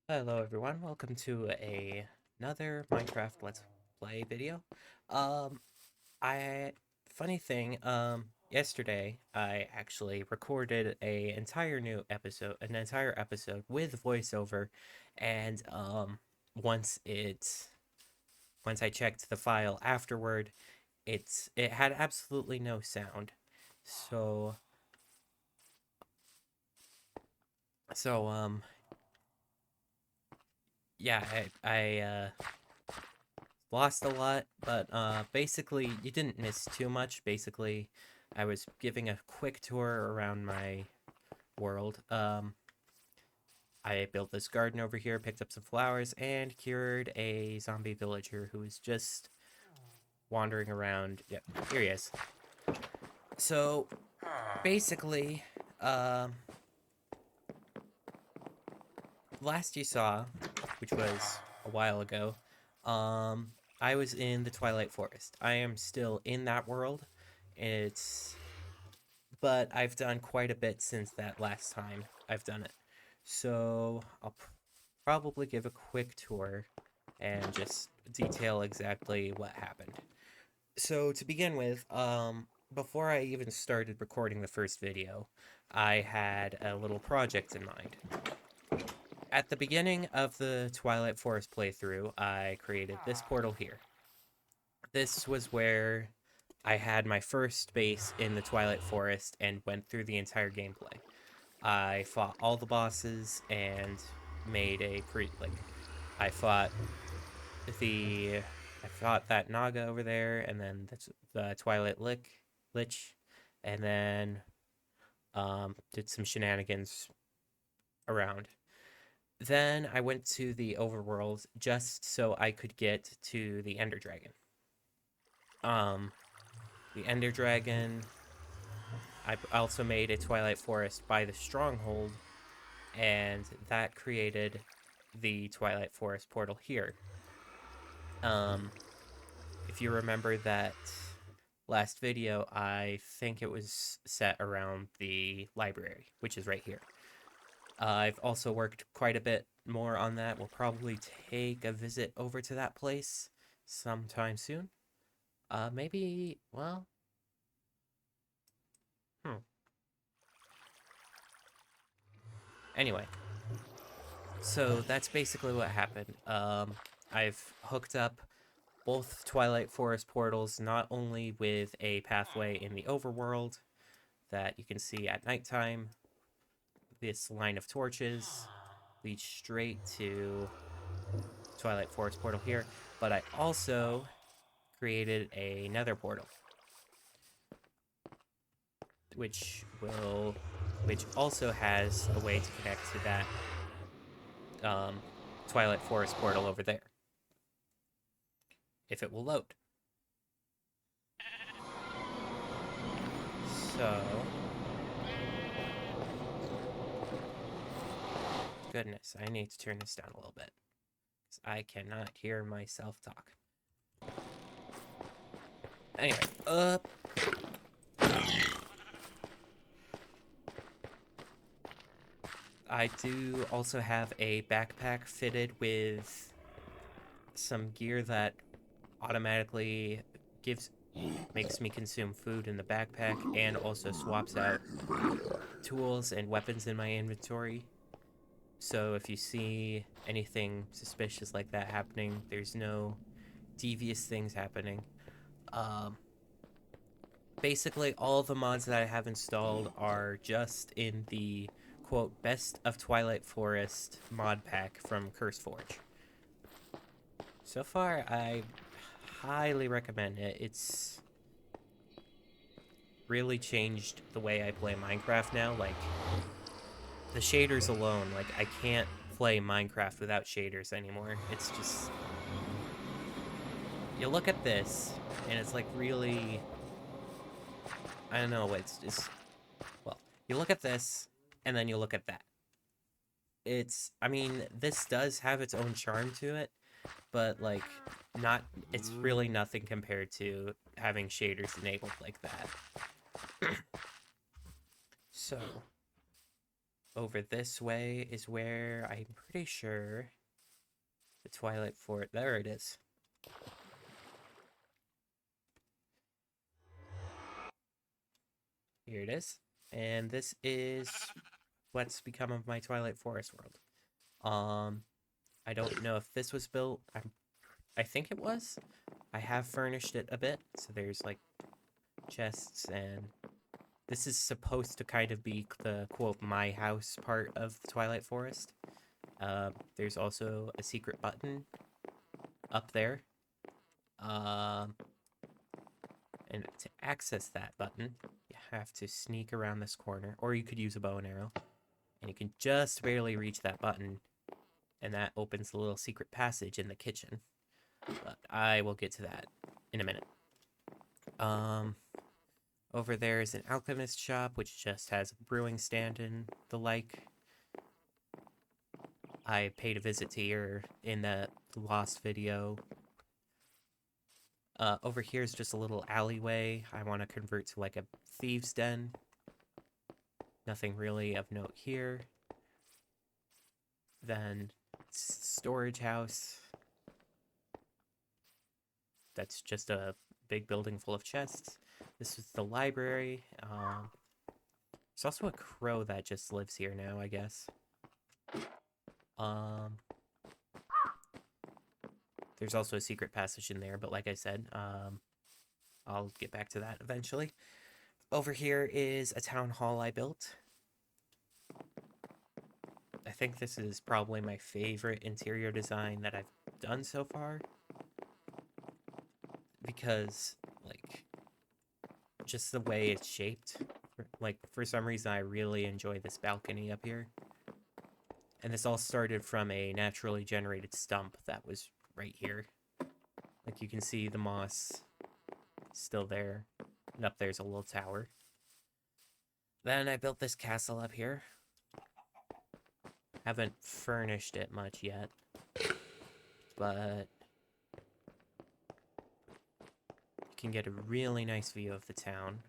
Hello everyone, welcome to another Minecraft Let's Play video. Um, I funny thing, yesterday I actually recorded an entire episode with voiceover, and once it once I checked the file afterward, it had absolutely no sound. So so yeah, I lost a lot, but basically you didn't miss too much. Basically, I was giving a quick tour around my world. I built this garden over here, picked up some flowers, and cured a zombie villager who was just wandering around. Yeah, here he is. So basically, um, last you saw, which was a while ago, um, I was in the Twilight Forest. I am still in that world. It's but I've done quite a bit since that last time I've done it. So I'll probably give a quick tour and just detail exactly what happened. So to begin with, before I even started recording the first video, I had a little project in mind. At the beginning of the Twilight Forest playthrough, I created this portal here. This was where I had my first base in the Twilight Forest and went through the entire gameplay. I fought all the bosses and made a I fought the I fought that Naga over there, and then the Twilight Lich, and then did some shenanigans around. Then I went to the overworld just so I could get to the Ender Dragon. Um, the Ender Dragon. I also made a Twilight Forest by the Stronghold, and that created the Twilight Forest portal here. Um, if you remember that last video, I think it was set around the library, which is right here. I've also worked quite a bit more on that. We'll probably take a visit over to that place sometime soon. Maybe, well, hmm. Anyway, so that's basically what happened. I've hooked up both Twilight Forest portals, not only with a pathway in the overworld that you can see at nighttime. This line of torches leads straight to Twilight Forest portal here, but I also created a nether portal, which will which also has a way to connect to that um, Twilight Forest portal over there, if it will load. So, goodness, I need to turn this down a little bit, because I cannot hear myself talk. Anyway, I do also have a backpack fitted with some gear that automatically gives makes me consume food in the backpack and also swaps out tools and weapons in my inventory. So if you see anything suspicious like that happening, there's no devious things happening. Um, Basically, all the mods that I have installed are just in the quote best of Twilight Forest mod pack from CurseForge. So far, I highly recommend it. It's really changed the way I play Minecraft now. Like, the shaders alone, like, I can't play Minecraft without shaders anymore. It's just. You look at this, and it's like really. I don't know, it's just. Well, you look at this, and then you look at that. I mean, this does have its own charm to it, but, like, not. It's really nothing compared to having shaders enabled like that. So, over this way is where I'm pretty sure the Twilight Fort. There it is. Here it is. And this is what's become of my Twilight Forest world. I don't know if this was built. I think it was. I have furnished it a bit, so there's like chests, and this is supposed to kind of be the quote my house part of the Twilight Forest. There's also a secret button up there. And to access that button, you have to sneak around this corner, or you could use a bow and arrow, and you can just barely reach that button, and that opens the little secret passage in the kitchen. But I will get to that in a minute. Over there is an alchemist shop, which just has a brewing stand and the like. I paid a visit to here in that lost video. Over here is just a little alleyway. I want to convert to like a thieves' den. Nothing really of note here. Then storage house. That's just a big building full of chests. This is the library. There's also a crow that just lives here now, I guess. There's also a secret passage in there, but like I said, I'll get back to that eventually. Over here is a town hall I built. I think this is probably my favorite interior design that I've done so far. Because, like, just the way it's shaped. Like, for some reason, I really enjoy this balcony up here. And this all started from a naturally generated stump that was right here. Like, you can see the moss still there. And up there's a little tower. Then I built this castle up here. Haven't furnished it much yet. But you can get a really nice view of the town.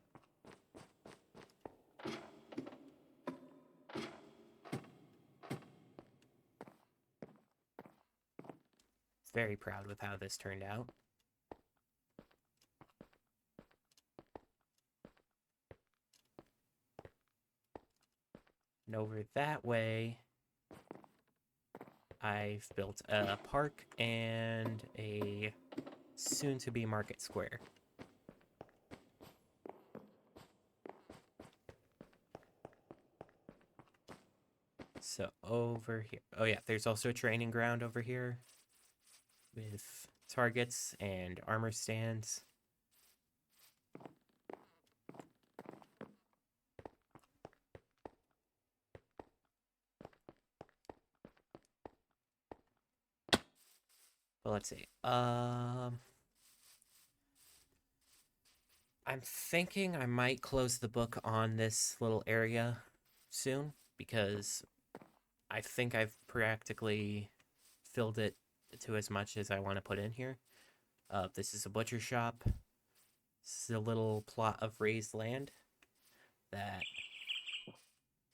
Very proud with how this turned out. And over that way, I've built a park and a soon-to-be market square. So over here, oh yeah, there's also a training ground over here with targets and armor stands. But let's see. I'm thinking I might close the book on this little area soon, because I think I've practically filled it to as much as I want to put in here. This is a butcher shop. This is a little plot of raised land that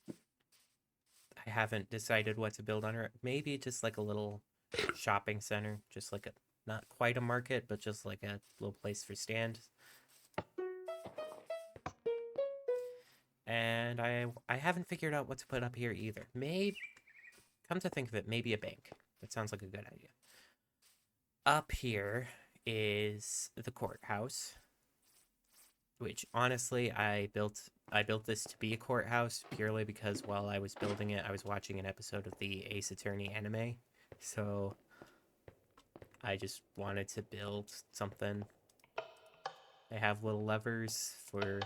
I haven't decided what to build on, or maybe just like a little shopping center, just like a, not quite a market, but just like a little place for stands. And I haven't figured out what to put up here either. Maybe, come to think of it, maybe a bank. That sounds like a good idea. Up here is the courthouse, which honestly I built this to be a courthouse purely because while I was building it, I was watching an episode of the Ace Attorney anime. So I just wanted to build something. They have little levers to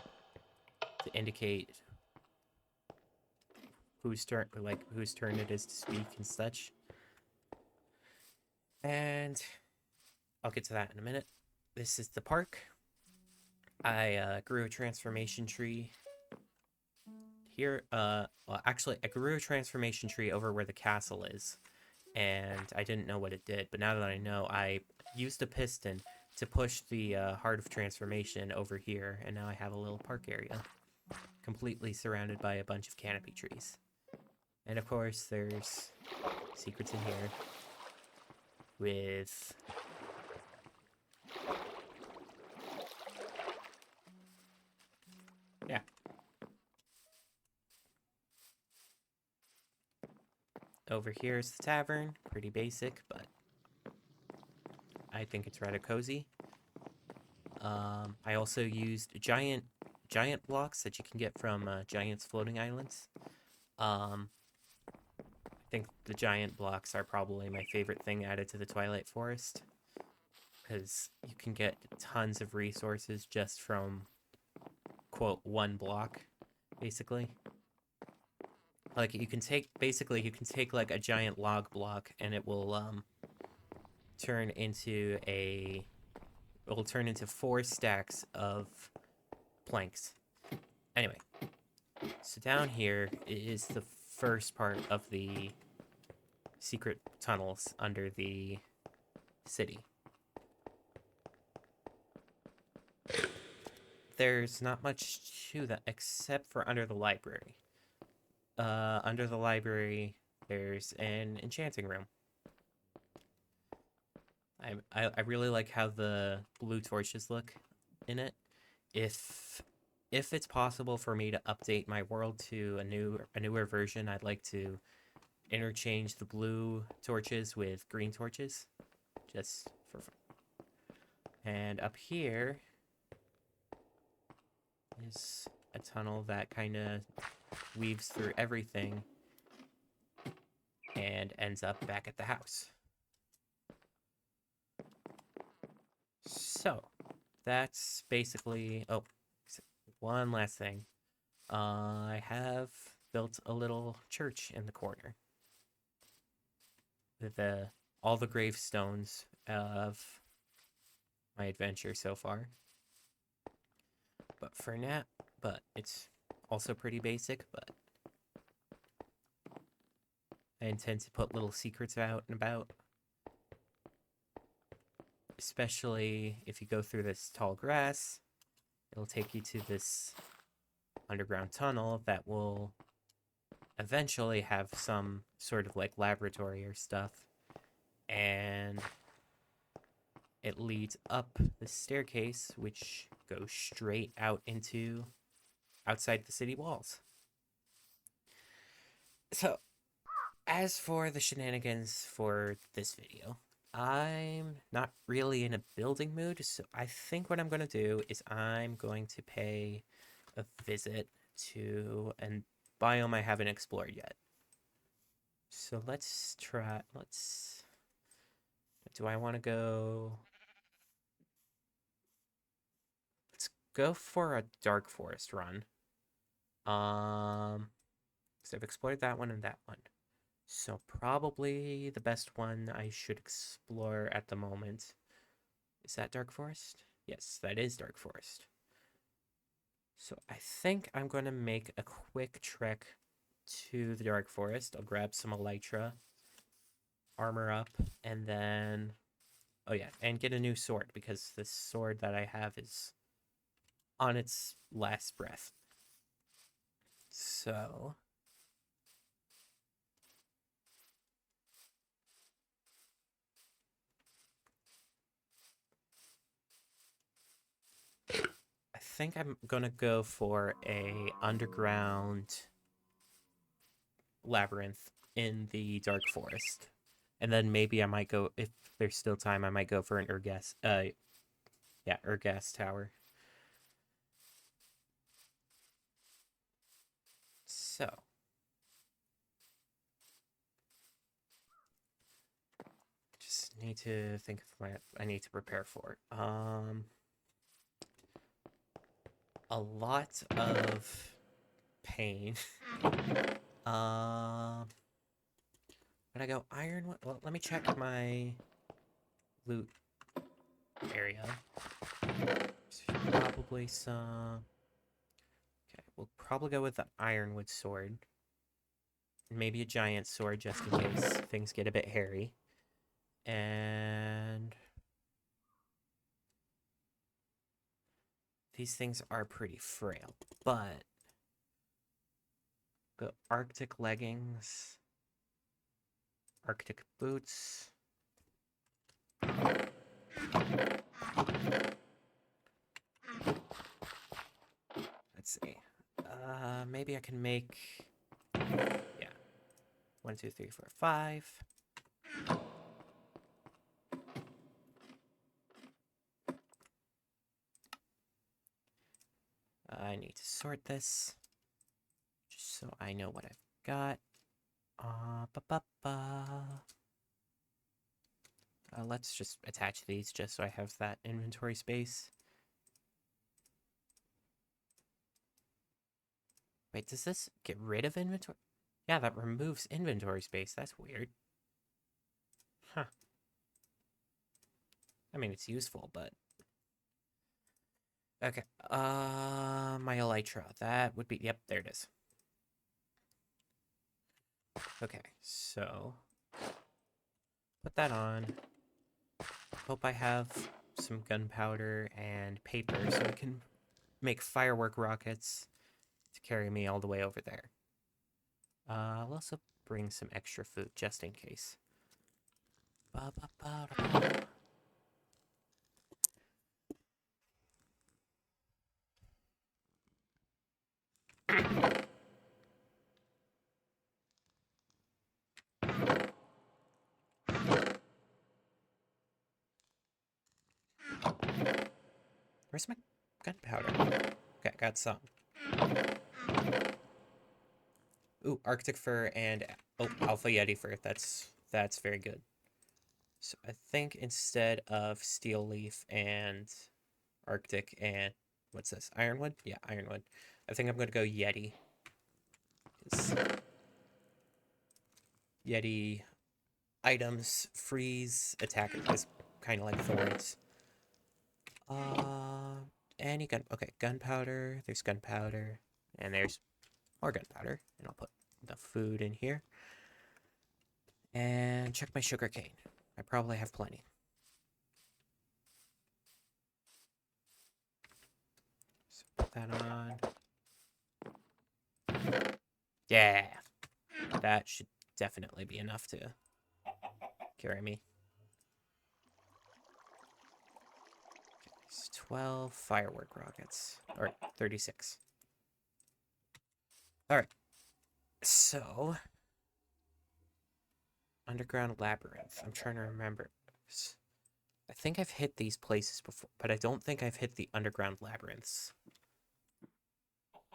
indicate whose turn it is to speak and such. And I'll get to that in a minute. This is the park. I grew a transformation tree here. Well, actually, I grew a transformation tree over where the castle is, and I didn't know what it did. But now that I know, I used a piston to push the Heart of Transformation over here, and now I have a little park area, completely surrounded by a bunch of canopy trees. And of course, there's secrets in here with... Yeah. Over here is the tavern. Pretty basic, but I think it's rather cozy. I also used giant blocks that you can get from Giant's Floating Islands. I think the giant blocks are probably my favorite thing added to the Twilight Forest, because you can get tons of resources just from, quote, one block, basically. Like, you can take like a giant log block and it will turn into a it will turn into 4 stacks of planks. Anyway, so down here is the first part of the secret tunnels under the city. There's not much to that except for under the library. Under the library, there's an enchanting room. I really like how the blue torches look in it. If it's possible for me to update my world to a newer version, I'd like to interchange the blue torches with green torches, just for fun. And up here is a tunnel that kind of weaves through everything and ends up back at the house. So, that's basically... Oh, one last thing. I have built a little church in the corner with all the gravestones of my adventure so far. But it's also pretty basic, but I intend to put little secrets out and about. Especially if you go through this tall grass, it'll take you to this underground tunnel that will eventually have some sort of like laboratory or stuff. And it leads up the staircase, which goes straight out into outside the city walls. So, as for the shenanigans for this video, I'm not really in a building mood, so I think what I'm going to do is I'm going to pay a visit to a biome I haven't explored yet. So do I want to go... Let's go for a dark forest run. Because I've explored that one and that one. So probably the best one I should explore at the moment. Is that Dark Forest? Yes, that is Dark Forest. So I think I'm going to make a quick trek to the Dark Forest. I'll grab some elytra, armor up, and then... Oh yeah, and get a new sword, because this sword that I have is on its last breath. So... I think I'm gonna go for a underground labyrinth in the Dark Forest. And then maybe I might go, if there's still time, I might go for an Urgas tower. So, just need to think of what I need to prepare for. A lot of pain. When I go iron, well, let me check my loot area. Probably some... Okay, we'll probably go with the ironwood sword. Maybe a giant sword, just in case things get a bit hairy. And... these things are pretty frail, but... Go Arctic leggings, Arctic boots. Let's see. Maybe I can make, yeah, 1, 2, 3, 4, 5. I need to sort this just so I know what I've got. Ba -ba -ba. Let's just attach these just so I have that inventory space. Wait, does this get rid of inventory? Yeah, that removes inventory space. That's weird. Huh. I mean, it's useful, but... Okay. My elytra. That would be... Yep, there it is. Okay, so... Put that on. Hope I have some gunpowder and paper so I can make firework rockets to carry me all the way over there. I'll also bring some extra food just in case. Ba -ba -ba -da -ba. Where's my gunpowder? Okay, got some. Ooh, Arctic fur and Alpha Yeti fur. That's very good. So I think instead of steel leaf and Arctic and what's this? Ironwood? Yeah, ironwood. I think I'm gonna go Yeti. Yeti items freeze attack is kind of like thorns. Any gun? Okay, gunpowder. There's gunpowder, and there's more gunpowder. And I'll put the food in here. And check my sugar cane. I probably have plenty. So put that on. Yeah, that should definitely be enough to carry me. It's 12 firework rockets, or 36. All right, so underground labyrinth. I'm trying to remember. I think I've hit these places before, but I don't think I've hit the underground labyrinths.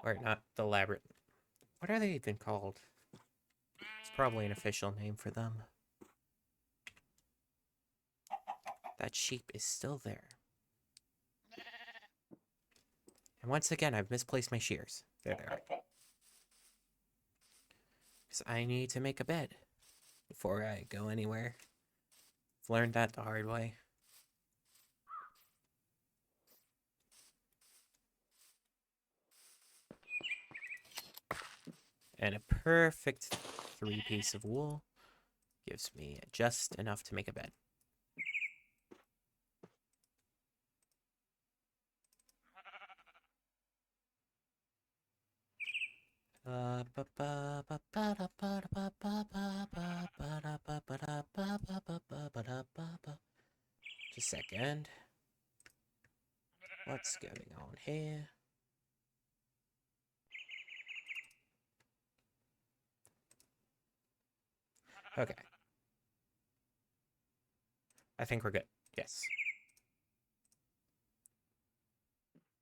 Or not the labyrinth. What are they even called? It's probably an official name for them. That sheep is still there. And once again, I've misplaced my shears. There they are. Because I need to make a bed before I go anywhere. I've learned that the hard way. And a perfect 3-piece of wool gives me just enough to make a bed. Just a second. What's going on here? Okay. I think we're good. Yes.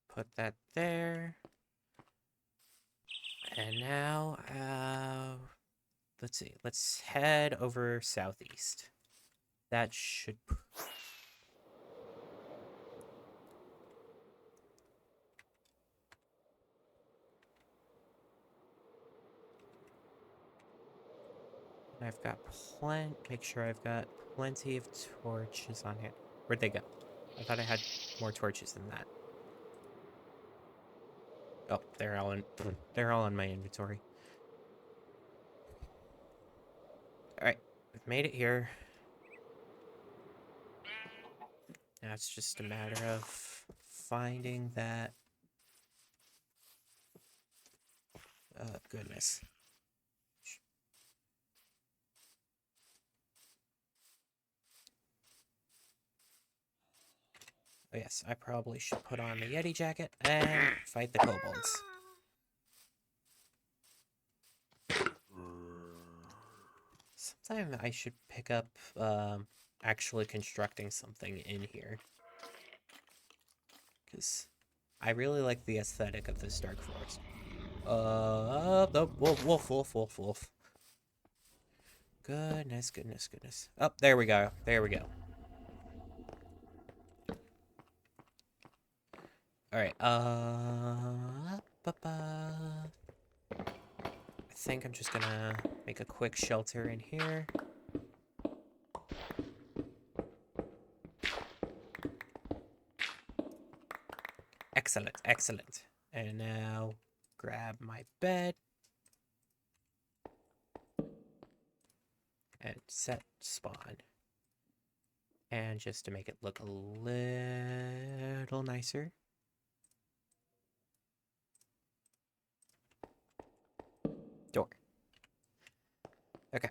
Put that there. And now, let's see. Let's head over southeast. That should... I've got make sure I've got plenty of torches on hand. Where'd they go? I thought I had more torches than that. Oh, they're all in my inventory. Alright, I've made it here. Now it's just a matter of finding that... Oh, goodness. Oh yes, I probably should put on the Yeti jacket and fight the kobolds. Sometime I should pick up actually constructing something in here. Because I really like the aesthetic of this dark forest. The wolf. Goodness. Oh, there we go. Alright, I think I'm just gonna make a quick shelter in here. Excellent. And now grab my bed and set spawn. And just to make it look a little nicer. Door. Okay.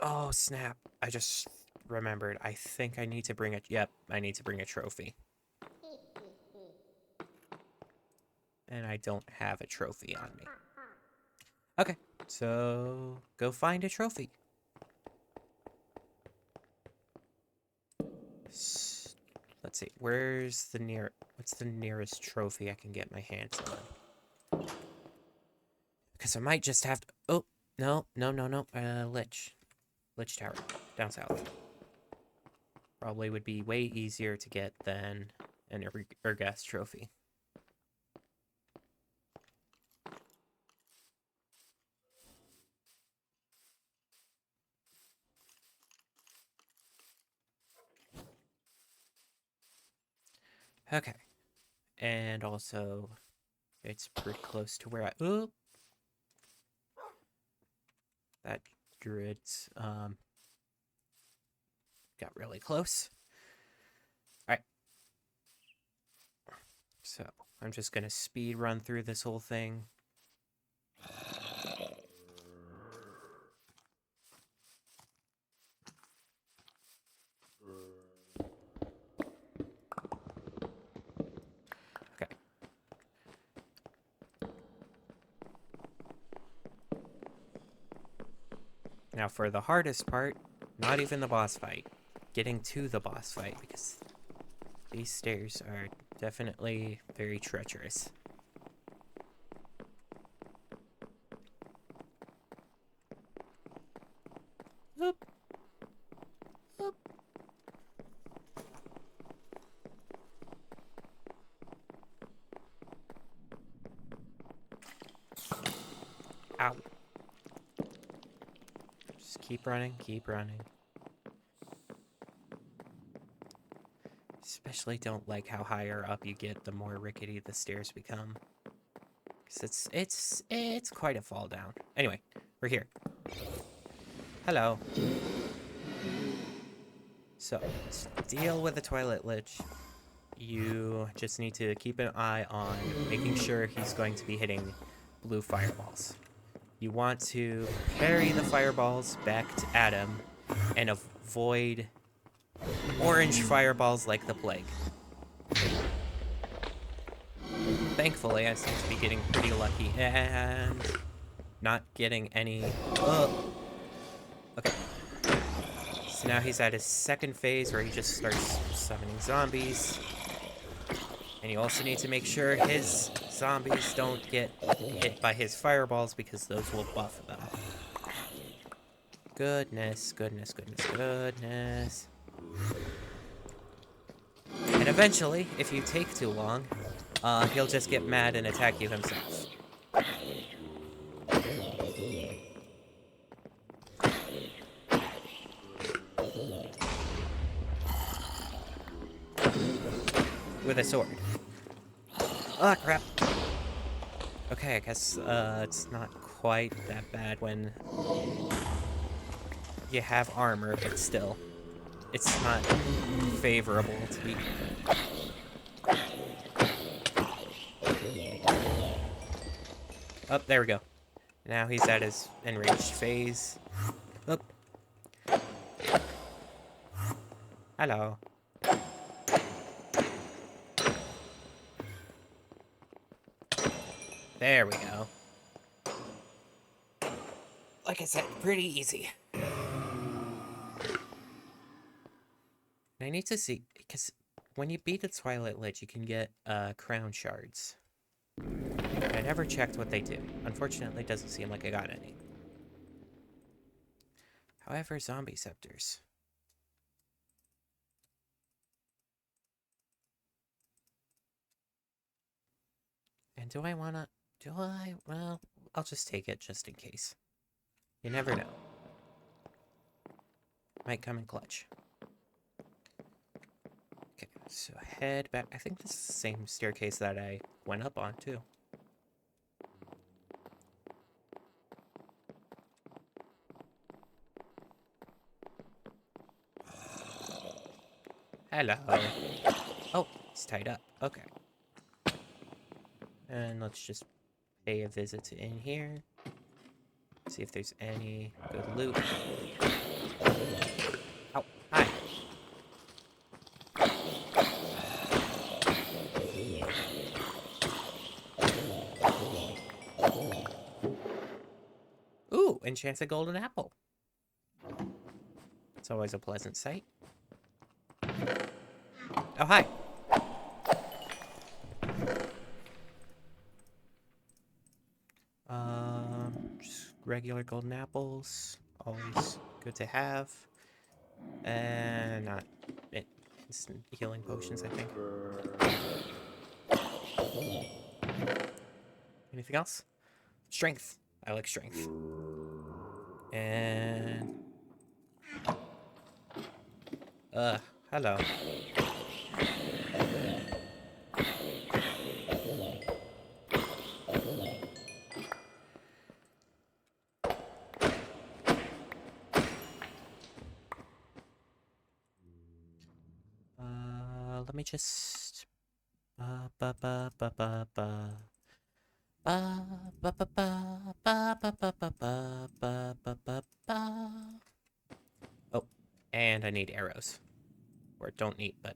Oh, snap. I just remembered. I think I need to bring I need to bring a trophy. And I don't have a trophy on me. Okay, so go find a trophy. Let's see, what's the nearest trophy I can get my hands on? Because I might just have to, oh, no, Lich Tower, down south. Probably would be way easier to get than an Urgas trophy. Okay. And also, it's pretty close to where I... Oop! That druid's, got really close. Alright. So, I'm just gonna speed run through this whole thing. Okay. Now for the hardest part, not even the boss fight. Getting to the boss fight, because these stairs are definitely very treacherous. Oop. Oop. Ow. Just keep running. Especially don't like how higher up you get, the more rickety the stairs become. Because it's quite a fall down. Anyway, we're here. Hello. So, to deal with the Twilight Lich, you just need to keep an eye on making sure he's going to be hitting blue fireballs. You want to parry the fireballs back at him and avoid orange fireballs like the plague. Thankfully, I seem to be getting pretty lucky and not getting any... Okay. So now he's at his second phase where he just starts summoning zombies. And you also need to make sure his zombies don't get hit by his fireballs because those will buff them. Goodness. And eventually, if you take too long, he'll just get mad and attack you himself. With a sword. Ah, crap. Okay, I guess it's not quite that bad when you have armor, but still. It's not favorable to be... Oh, there we go. Now he's at his enraged phase. Oh. Hello. There we go. Like I said, pretty easy. I need to see, because when you beat the Twilight Lich, you can get crown shards. I never checked what they do. Unfortunately, it doesn't seem like I got any. However, zombie scepters. And do I wanna... Well, I'll just take it just in case. You never know. Might come in clutch. Okay, so head back. I think this is the same staircase that I went up on, too. Hello. Oh, he's tied up. Okay. And let's just pay a visit in here. See if there's any good loot. Oh, hi. Ooh, enchanted golden apple. It's always a pleasant sight. Oh, hi. Just regular golden apples. Always good to have. And not instant healing potions, I think. Anything else? Strength. I like strength. And... hello. Let me just... Ba ba ba ba ba ba. Ba ba ba ba ba ba ba ba ba ba ba ba ba. Oh, and I need arrows. Or don't need, but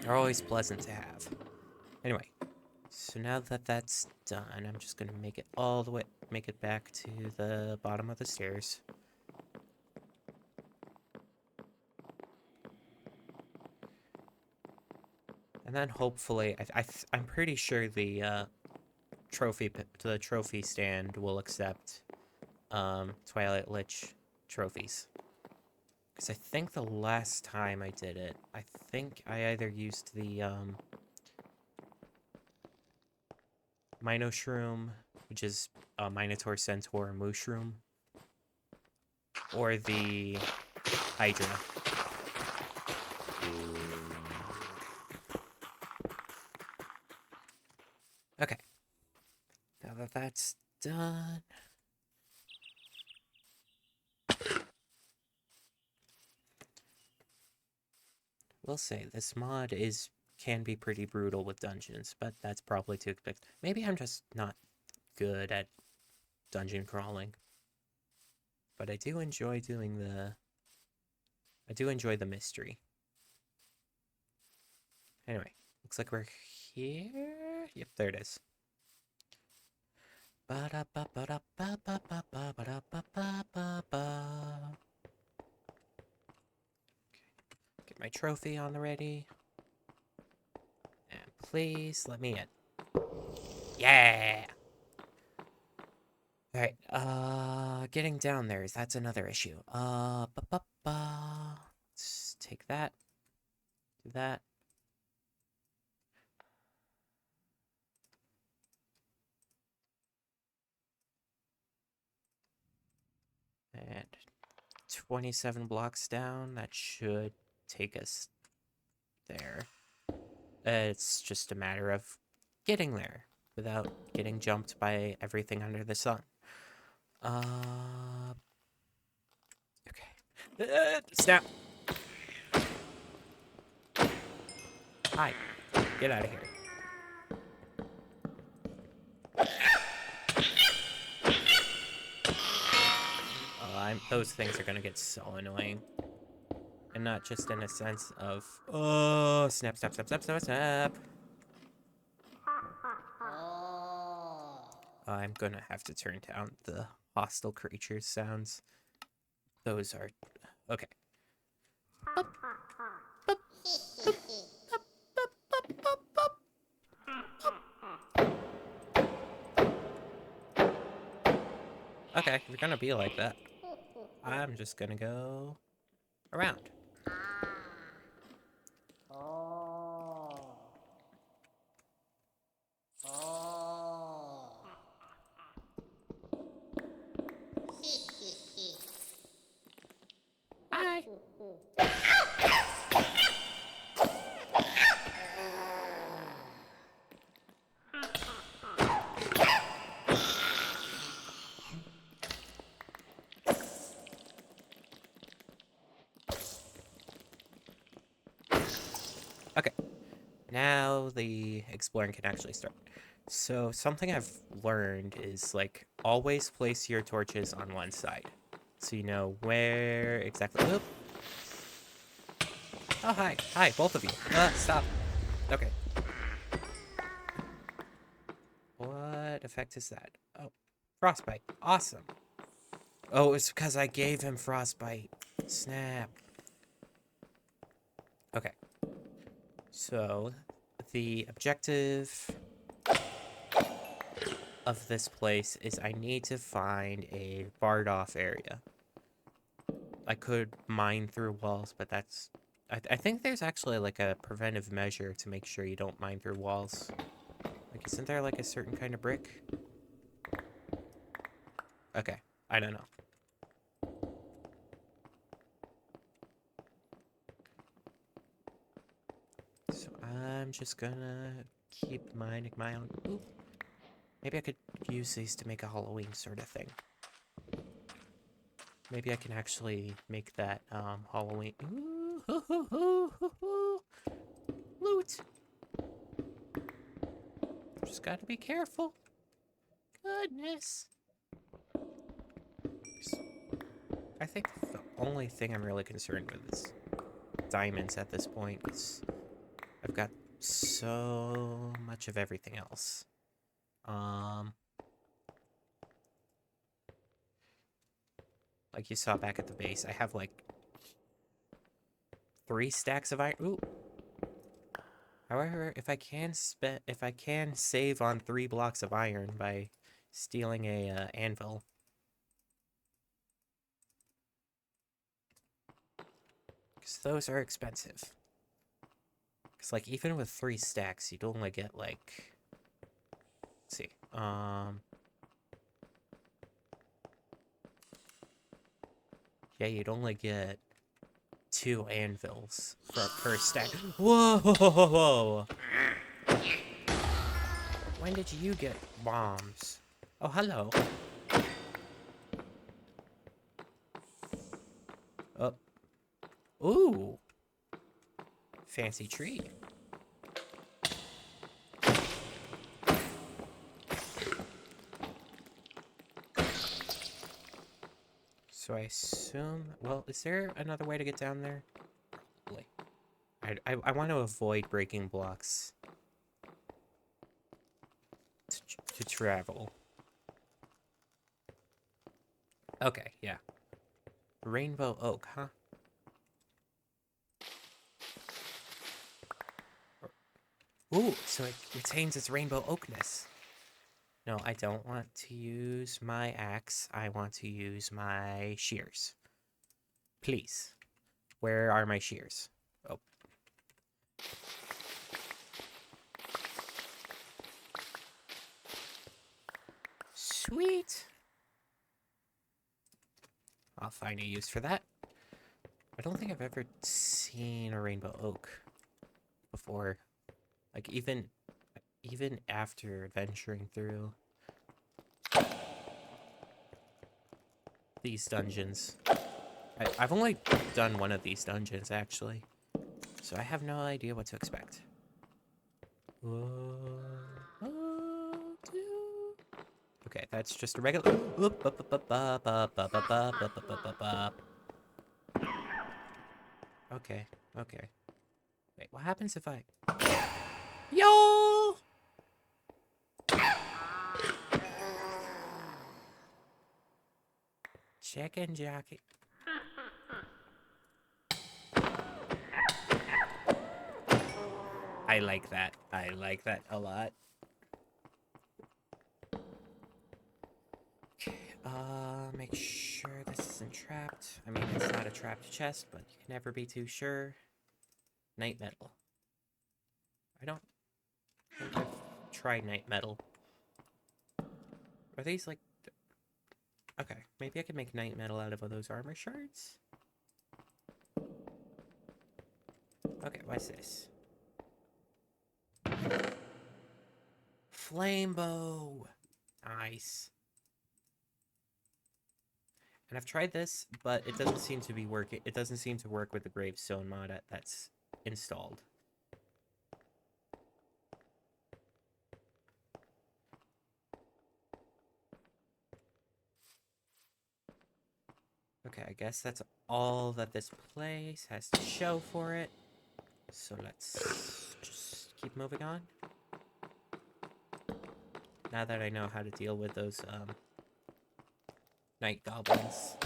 they're always pleasant to have. Anyway, so now that that's done, I'm just gonna make it all the way, make it back to the bottom of the stairs. And then hopefully, I'm pretty sure the trophy stand will accept Twilight Lich trophies. Because I think the last time I did it, I think I either used the Minoshroom, which is a Minotaur Centaur Mushroom, or the Hydra. Okay. Now that that's done... We'll say this mod can be pretty brutal with dungeons, but that's probably to expect. Maybe I'm just not good at dungeon crawling. But I do enjoy doing the mystery. Anyway, looks like we're here. Yep, there it is. Get my trophy on the ready. And please let me in. Yeah! Alright, getting down there, that's another issue. Let's take that. Do that. And 27 blocks down, that should take us there. It's just a matter of getting there without getting jumped by everything under the sun. Okay. Snap! Hi. Get out of here. Those things are gonna get so annoying. And not just in a sense of, oh, snap, snap, snap, snap, snap, snap. I'm gonna have to turn down the hostile creatures sounds. Those are... Okay. Okay, if you're gonna be like that, I'm just gonna go around. Hi. Okay, now the exploring can actually start. So something I've learned is like always place your torches on one side, so you know where exactly. Oop. Oh hi, both of you. Stop. Okay. What effect is that? Oh, frostbite. Awesome. Oh, it's because I gave him frostbite. Snap. Okay. So the objective of this place is I need to find a barred off area. I could mine through walls, but that's... I think there's actually like a preventive measure to make sure you don't mine through walls. Like, isn't there like a certain kind of brick? Okay, I don't know. So I'm just gonna keep mining my own... Ooh. Maybe I could use these to make a Halloween sort of thing. Maybe I can actually make that Halloween... Ooh, hoo, hoo, hoo, hoo, hoo. Loot! Just gotta be careful. Goodness. I think the only thing I'm really concerned with is diamonds at this point. I've got so much of everything else. Like you saw back at the base, I have like 3 stacks of iron. Ooh. However, if I can save on 3 blocks of iron by stealing a anvil, because those are expensive. Because like even with 3 stacks, you'd only get like, let's see, yeah, you'd only get 2 anvils per stack. Whoa! When did you get bombs? Oh, hello. Oh. Ooh. Fancy tree. So I assume... Well, is there another way to get down there? Probably. I want to avoid breaking blocks to travel. Okay, yeah. Rainbow oak, huh? Ooh, so it retains its rainbow oakness. No, I don't want to use my axe. I want to use my shears. Please. Where are my shears? Oh. Sweet. I'll find a use for that. I don't think I've ever seen a rainbow oak before. Like, even after adventuring through these dungeons. I've only done one of these dungeons, actually. So I have no idea what to expect. Okay, that's just a regular... Okay, okay. Wait, what happens if I... Yo! Chicken jockey. I like that. I like that a lot. Make sure this isn't trapped. I mean, it's not a trapped chest, but you can never be too sure. Night metal. I don't think I've tried night metal. Are these like... Okay, maybe I could make night metal out of those armor shards? Okay, what's this? Flame bow! Nice. And I've tried this, but it doesn't seem to be working. It doesn't seem to work with the gravestone mod that's installed. Okay, I guess that's all that this place has to show for it. So let's just keep moving on. Now that I know how to deal with those night goblins.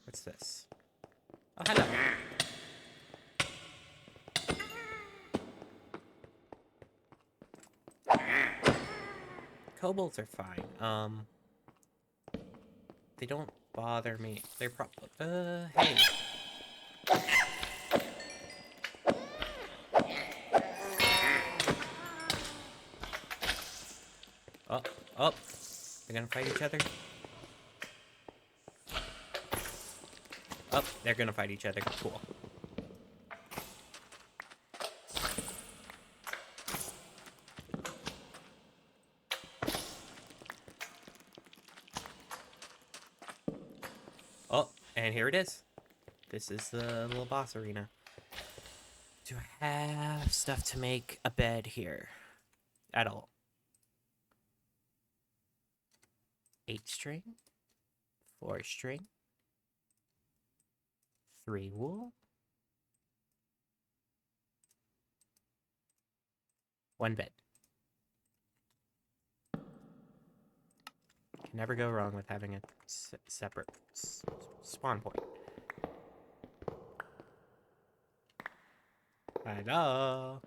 What's this? Oh, hello. Kobolds are fine. They don't bother me. They're hey. Oh, they're gonna fight each other. Oh, they're gonna fight each other. Cool. Oh, and here it is. This is the little boss arena. Do I have stuff to make a bed here? At all? 8 string, 4 string, 3 wool, 1 bed. Can never go wrong with having a separate spawn point. Hello.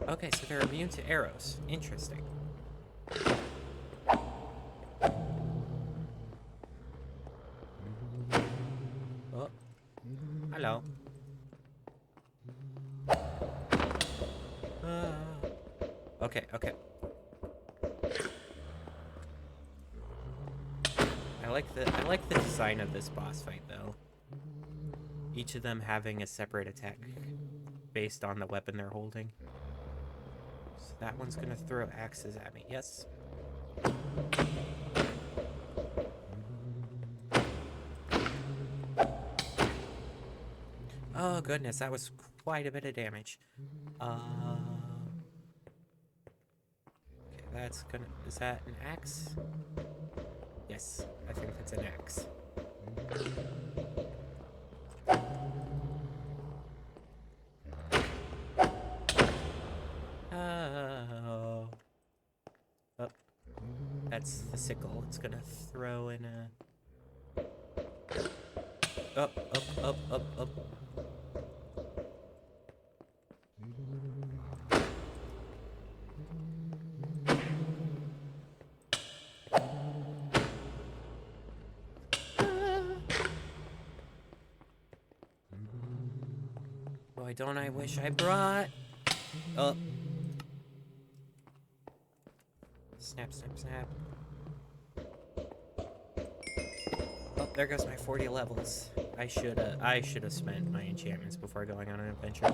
Okay, so they're immune to arrows. Interesting. Oh. Hello. Okay. I like the design of this boss fight though. Each of them having a separate attack based on the weapon they're holding. So that one's gonna throw axes at me. Yes. Oh goodness, that was quite a bit of damage. Okay, that's gonna... Is that an axe? Yes, I think that's an axe. Oh. Oh. That's the sickle. It's gonna throw in a... Up. Boy, don't I wish I brought... Oh. Snap. Oh, there goes my 40 levels. I should have spent my enchantments before going on an adventure.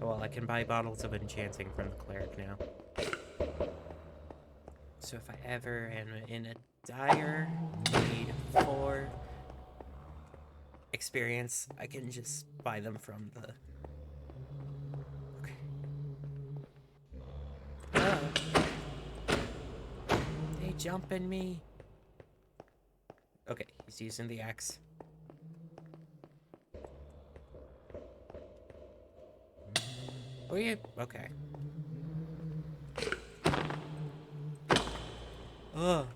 Well, I can buy bottles of enchanting from the cleric now. So if I ever am in a dire need for experience, I can just buy them from the... Okay. They jumping me. Okay, he's using the axe. Oh, yeah. Okay.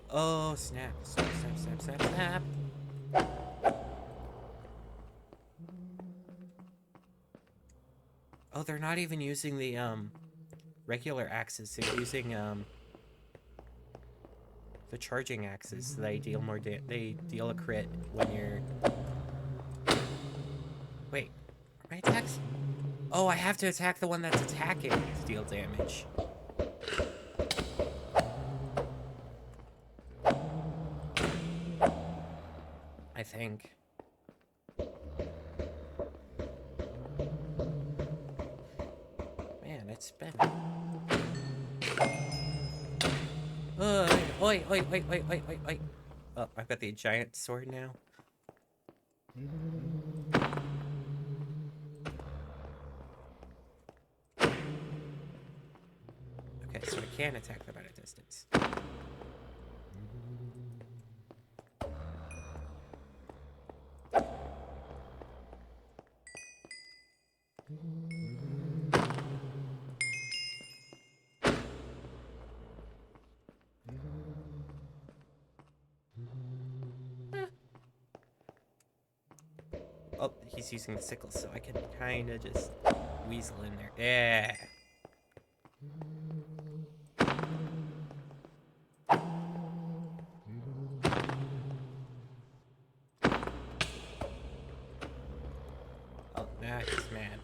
Oh, snap. Snap, snap, snap, snap, snap. Oh, they're not even using the, regular axes. They're using, the charging axes. They deal more they deal a crit when you're... Wait. Are my attacks? Oh, I have to attack the one that's attacking to deal damage. I think. Man, it's been... Oi, oi, wait, wait, wait, wait, wait. Oh, I've got the giant sword now. Okay, so I can attack them at a distance. Oh, he's using the sickle, so I can kind of just weasel in there. Yeah. Oh, now he's mad.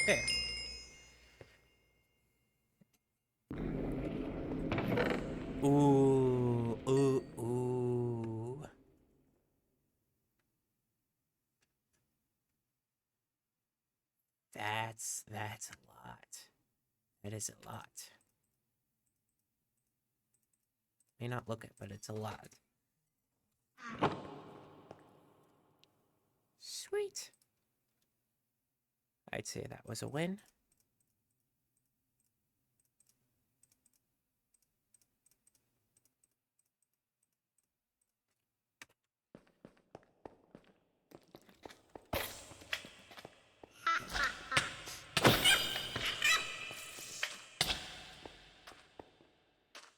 There. Ooh, ooh, ooh. That's a lot. That is a lot. May not look it, but it's a lot. Sweet. I'd say that was a win.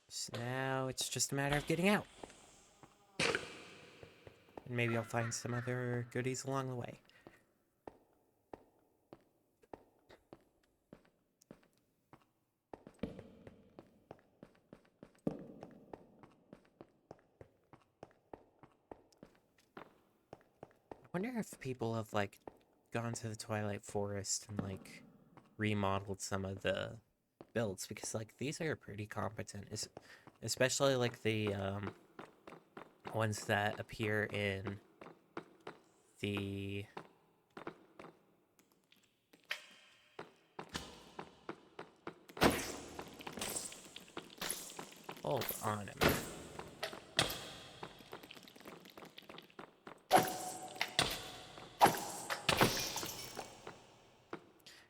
So now it's just a matter of getting out. And maybe I'll find some other goodies along the way. I wonder if people have, like, gone to the Twilight Forest and, like, remodeled some of the builds, because, like, these are pretty competent, especially, like, the, ones that appear in the... Hold on a minute.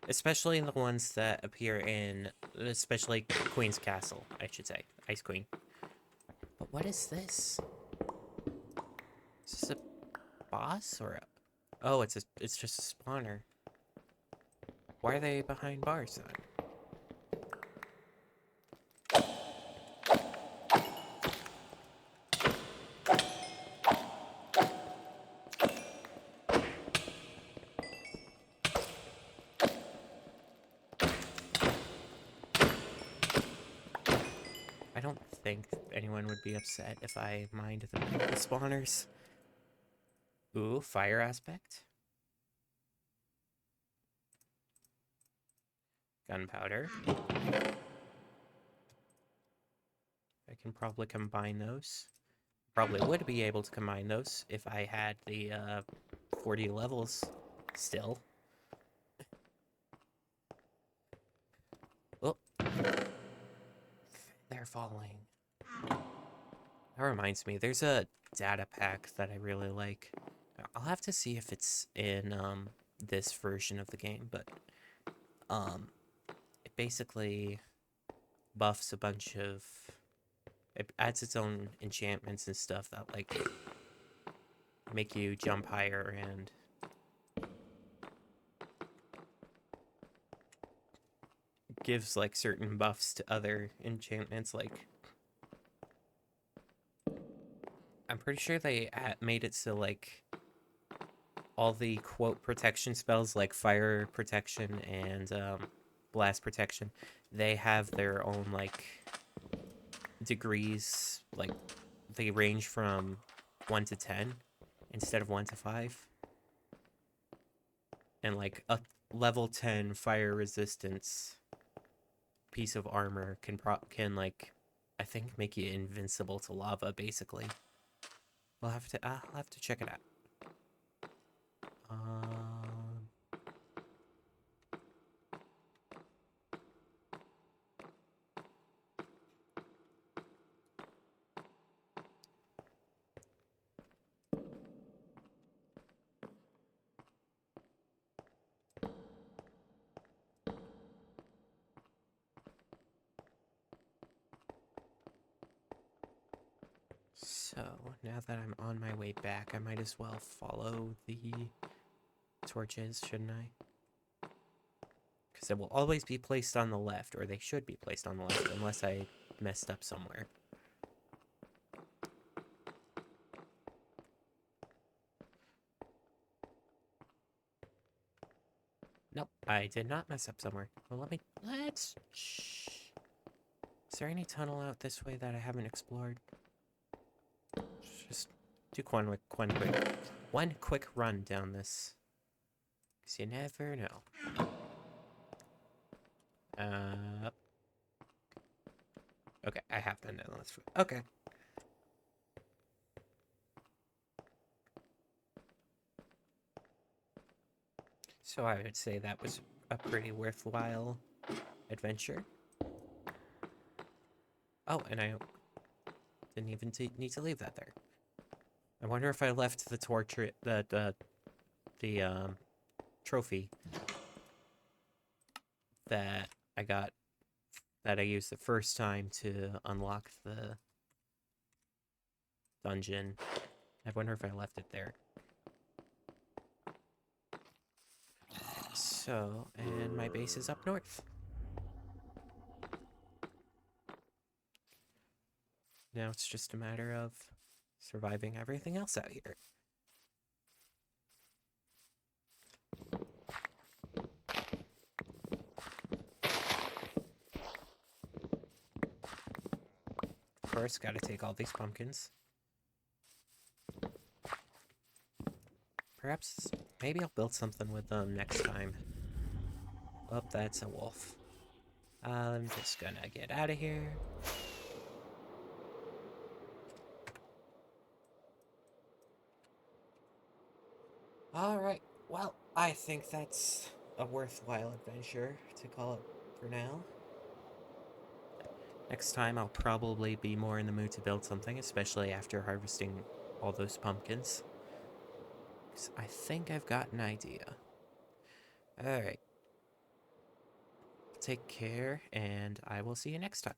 Especially the ones that appear in, especially Queen's Castle, I should say. Ice Queen. But what is this? Is this a boss or a... Oh, it's just a spawner. Why are they behind bars then? I don't think anyone would be upset if I mined the spawners. Ooh, fire aspect. Gunpowder. I can probably combine those. Probably would be able to combine those if I had the 40 levels still. they're falling. That reminds me, there's a data pack that I really like. I'll have to see if it's in this version of the game, but it basically buffs a bunch of, it adds its own enchantments and stuff that like make you jump higher and gives like certain buffs to other enchantments. Like I'm pretty sure they made it so like all the quote protection spells like fire protection and blast protection, they have their own like degrees. Like they range from 1 to 10 instead of 1 to 5. And like a level 10 fire resistance piece of armor can like I think make you invincible to lava basically. I'll have to check it out. So now that I'm on my way back, I might as well follow the torches, shouldn't I? Because it will always be placed on the left, or they should be placed on the left, unless I messed up somewhere. Nope, I did not mess up somewhere. Well, shh. Is there any tunnel out this way that I haven't explored? Just do one quick run down this. Because you never know. Okay, I have been down this way. Okay. So I would say that was a pretty worthwhile adventure. Oh, and I didn't even need to leave that there. I wonder if I left the torch, the trophy that I got, that I used the first time to unlock the dungeon. I wonder if I left it there. So, and my base is up north. Now it's just a matter of surviving everything else out here. Of course, gotta take all these pumpkins. Perhaps, maybe I'll build something with them next time. Oh, that's a wolf. I'm just gonna get out of here. Alright, well, I think that's a worthwhile adventure to call it for now. Next time I'll probably be more in the mood to build something, especially after harvesting all those pumpkins. 'Cause I think I've got an idea. Alright. Take care, and I will see you next time.